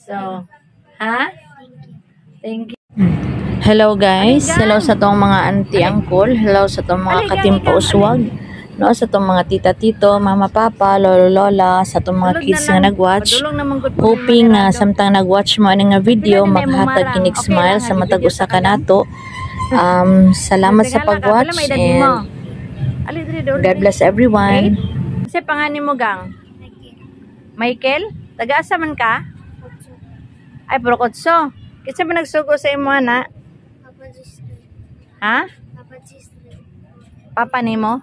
So, ha? Thank you. Hello guys. Hello sa tong mga auntie, uncle. Hello sa tong mga katimpa uswag. No, sa tong mga tita, tito, mama, papa, lolo, lola, sa tong mga kids nga nagwatch. Hoping na samtang nagwatch mo ani nga video makahatag kinig smile sa matag usa ka nato. Salamat sa pagwatch and God bless everyone. Kasi pangalan mo gang? Michael? Taga-asa man ka? Ay, Procotso. Kasi ba nagsugo sa imo ana? Ha? Papa ni mo?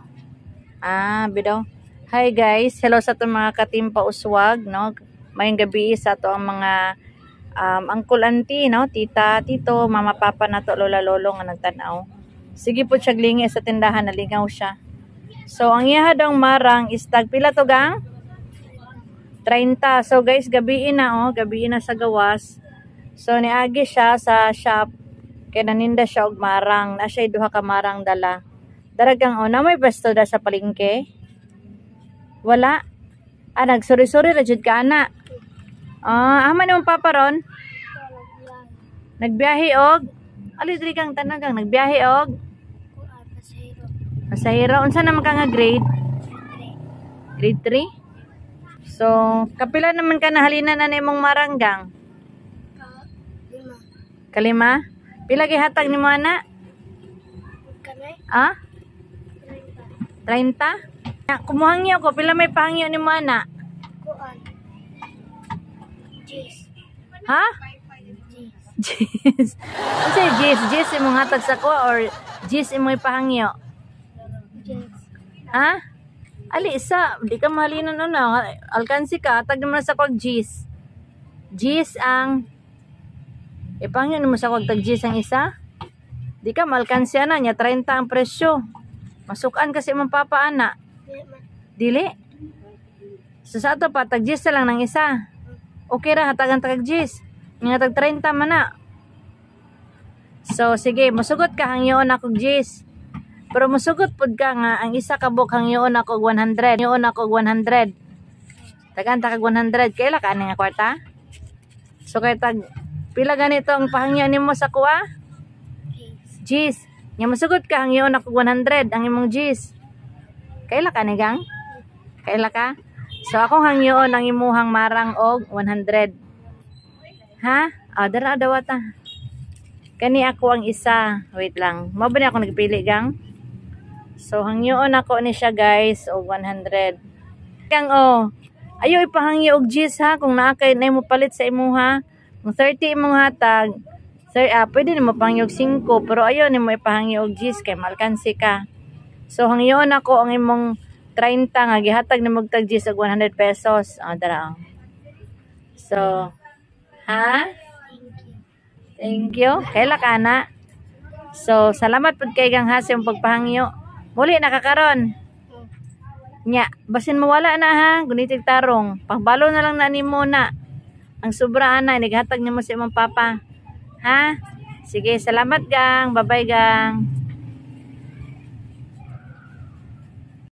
Bidaw. Hi guys, hello sa itong mga katimpa uswag, no? Mayong gabi sa ito ang mga uncle, auntie, no? Tita, tito, mama, papa na to, lola, lolo nga nagtanaw. Sige po siya glingi sa tindahan, nalingaw siya. So, ang iyahadong marang is tagpila to gang? 30. So guys, gabiin na, gabiin na sa gawas. So, niagi siya sa shop, kaya naninda siya og marang, na siya duha ka marang dala. Daragang na may pwesto da sa palengke? Wala? Nagsuri-suri rajud ka ana. Aman yung papa ron? Nagbiyahe og? Alidri kang tanagang, nagbiyahe og? Pasahero. Unsa naman ka nga grade? Grade 3? So, kapila naman ka nahalinan na imong maranggang? Kalima? Pila gihatag ni mo ana? 30? Kumuhangyo ko. Pila may pahangyo ni mo ana? Ha? Jis. Ano sa'yo jis? Jis imong hatag sa ko or jis imong ipahangyo? Ha? Ali, isa. Di ka mahalinan na. Alkansi ka. Hatag naman sa kwag jis. Jis ang ipahangyo naman sa kwag tag jis ang isa? Di ka malkansi na. Nya 30 ang presyo. Masukan kasi mong papa ana. Dili? So sa ato pa, tag-gis lang ng isa. Okay ra, hatagan tag-gis. Nga tag 30 man na. So sige, masugot ka hangyoon ako gis. Pero masugot pud ka nga, ang isa kabuk hangyoon ako 100. Hangyoon ako 100. Tagan tag 100. Kaila ka nga kwarta? So kay tag, pila ganito ang pahangyo nimo sa kuha? Gis. Nga masugot ka, ang iyon ako 100, ang imong G's. Kaila ka ni gang? Kaila ka? So, akong hangyoon ang imuhang marang og 100. Ha? Dara dawata. Kani ako ang isa. Wait lang. Mao ba ni ako nagpili gang? So, hangyoon ako ni siya guys og 100. Gang ayo ipahangyo og G's ha kung naa kay nay mo palit sa imuha. Kung 30 imong hatag, sir, pwede na mo pangyog 5, pero ayaw ni mo ipahangyo og G's kay malkansi ka. So, hangyoon ako ang imong 30 nga gihatag ni mong tag G's og 100 pesos. Dara. So, ha? Thank you. Kaila ka na. So, salamat pud kay gang hasi yung pagpahangyo. Muli nakakaron. Nya, basin mawala na ha, gunitig tarong. Pangbalo na lang na nimo na. Ang sobra ana, nighatag nimo sa imong papa. Ha? Sige, salamat gang. Bye-bye gang.